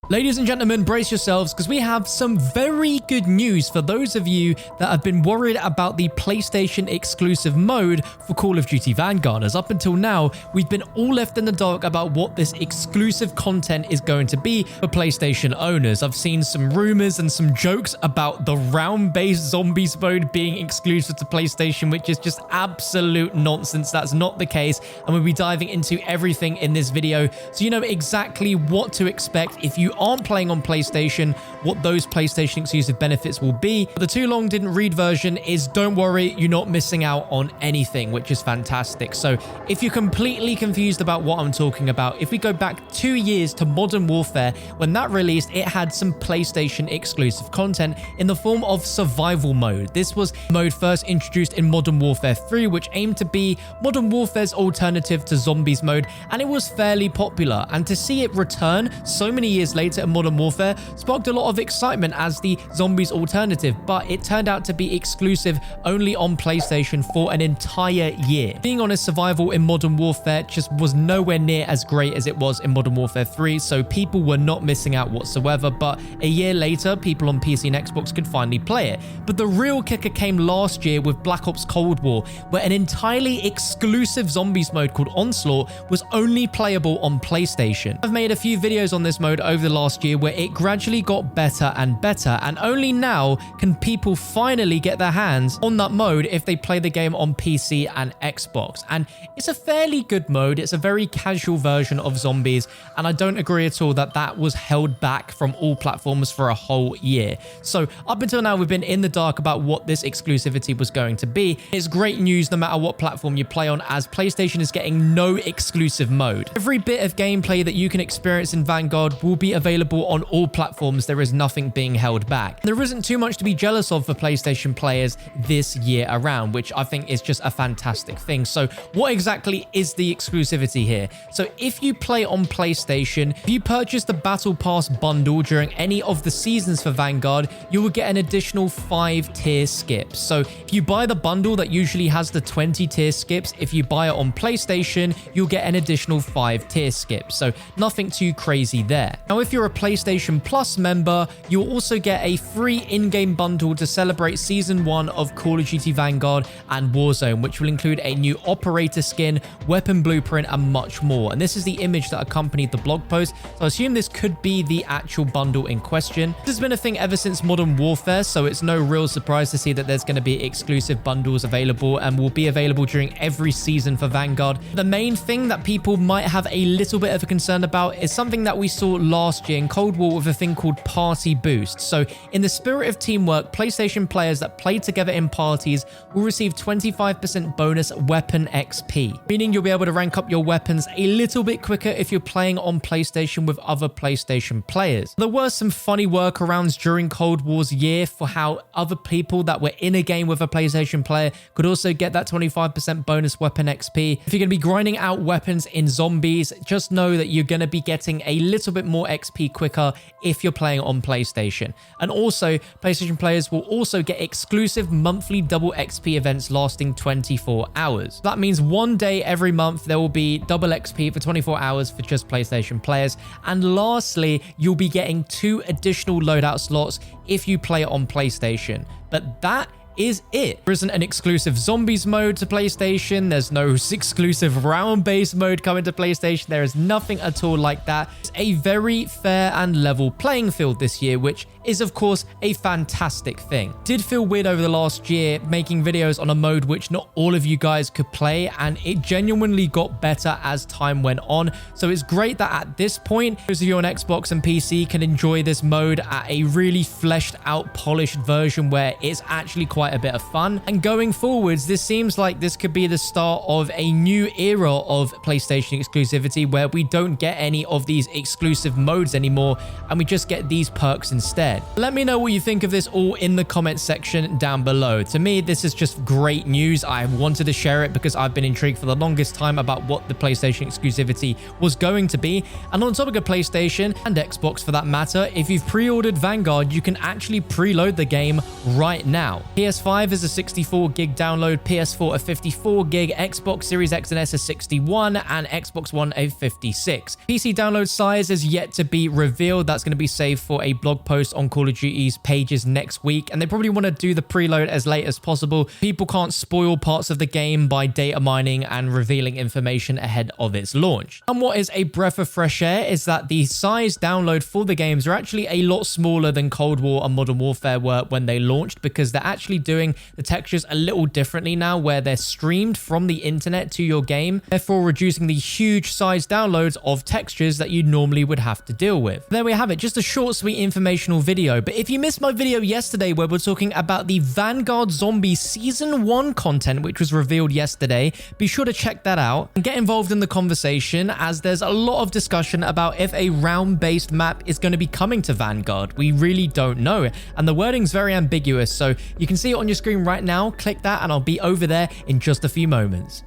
Ladies and gentlemen, brace yourselves because we have some very good news for those of you that have been worried about the PlayStation exclusive mode for Call of Duty Vanguard, as up until now, we've been all left in the dark about what this exclusive content is going to be for PlayStation owners. I've seen some rumors and some jokes about the round-based zombies mode being exclusive to PlayStation, which is just absolute nonsense. That's not the case, and we'll be diving into everything in this video so you know exactly what to expect if you aren't playing on PlayStation, what those PlayStation exclusive benefits will be. The too long didn't read version is, don't worry, you're not missing out on anything, which is fantastic. So if you're completely confused about what I'm talking about, if we go back 2 years to Modern Warfare, when that released, it had some PlayStation exclusive content in the form of survival mode. This was mode first introduced in Modern Warfare 3, which aimed to be Modern Warfare's alternative to zombies mode, and it was fairly popular. And to see it return so many years later in Modern Warfare sparked a lot of excitement as the zombies alternative, but it turned out to be exclusive only on PlayStation for an entire year. Being honest, survival in Modern Warfare just was nowhere near as great as it was in Modern Warfare 3, so people were not missing out whatsoever, but a year later, people on PC and Xbox could finally play it. But the real kicker came last year with Black Ops Cold War, where an entirely exclusive zombies mode called Onslaught was only playable on PlayStation. I've made a few videos on this mode over the last year where it gradually got better and better, and only now can people finally get their hands on that mode if they play the game on PC and Xbox. And it's a fairly good mode. It's a very casual version of zombies, and I don't agree at all that that was held back from all platforms for a whole year. So up until now, we've been in the dark about what this exclusivity was going to be. It's great news no matter what platform you play on, as PlayStation is getting no exclusive mode. Every bit of gameplay that you can experience in Vanguard will be available on all platforms. There is nothing being held back. There isn't too much to be jealous of for PlayStation players this year around, which I think is just a fantastic thing. So what exactly is the exclusivity here? So if you play on PlayStation, if you purchase the Battle Pass bundle during any of the seasons for Vanguard, you will get an additional 5 tier skips. So if you buy the bundle that usually has the 20 tier skips, if you buy it on PlayStation, you'll get an additional 5 tier skips. So nothing too crazy there. Now, if you're a PlayStation Plus member, you'll also get a free in-game bundle to celebrate Season 1 of Call of Duty Vanguard and Warzone, which will include a new operator skin, weapon blueprint, and much more. And this is the image that accompanied the blog post, so I assume this could be the actual bundle in question. This has been a thing ever since Modern Warfare, so it's no real surprise to see that there's going to be exclusive bundles available and will be available during every season for Vanguard. The main thing that people might have a little bit of a concern about is something that we saw last year in Cold War with a thing called Party Boost. So in the spirit of teamwork, PlayStation players that play together in parties will receive 25% bonus weapon XP, meaning you'll be able to rank up your weapons a little bit quicker if you're playing on PlayStation with other PlayStation players. There were some funny workarounds during Cold War's year for how other people that were in a game with a PlayStation player could also get that 25% bonus weapon XP. If you're going to be grinding out weapons in zombies, just know that you're going to be getting a little bit more XP quicker if you're playing on PlayStation. And also, PlayStation players will also get exclusive monthly double XP events lasting 24 hours. That means one day every month there will be double XP for 24 hours for just PlayStation players. And lastly, you'll be getting 2 additional loadout slots if you play it on PlayStation. But that is it. There isn't an exclusive zombies mode to PlayStation. There's no exclusive round-based mode coming to PlayStation. There is nothing at all like that. It's a very fair and level playing field this year, which is of course a fantastic thing. Did feel weird over the last year making videos on a mode which not all of you guys could play, and it genuinely got better as time went on. So it's great that at this point, those of you on Xbox and PC can enjoy this mode at a really fleshed out, polished version where it's actually quite a bit of fun. And going forwards, this seems like this could be the start of a new era of PlayStation exclusivity where we don't get any of these exclusive modes anymore and we just get these perks instead. Let me know what you think of this all in the comments section down below. To me, this is just great news. I wanted to share it because I've been intrigued for the longest time about what the PlayStation exclusivity was going to be. And on topic of PlayStation and Xbox for that matter, if you've pre-ordered Vanguard, you can actually preload the game right now. PS PS5 is a 64 gig download, PS4 a 54 gig, Xbox Series X and S a 61, and Xbox One a 56. PC download size is yet to be revealed. That's going to be saved for a blog post on Call of Duty's pages next week, and they probably want to do the preload as late as possible. People can't spoil parts of the game by data mining and revealing information ahead of its launch. And what is a breath of fresh air is that the size download for the games are actually a lot smaller than Cold War and Modern Warfare were when they launched, because they're actually doing the textures a little differently now, where they're streamed from the internet to your game, therefore reducing the huge size downloads of textures that you normally would have to deal with. There we have it, just a short, sweet informational video. But if you missed my video yesterday where we're talking about the Vanguard Zombie Season 1 content, which was revealed yesterday, be sure to check that out and get involved in the conversation, as there's a lot of discussion about if a round-based map is going to be coming to Vanguard. We really don't know, and the wording's very ambiguous, so you can see it on your screen right now. Click that and I'll be over there in just a few moments.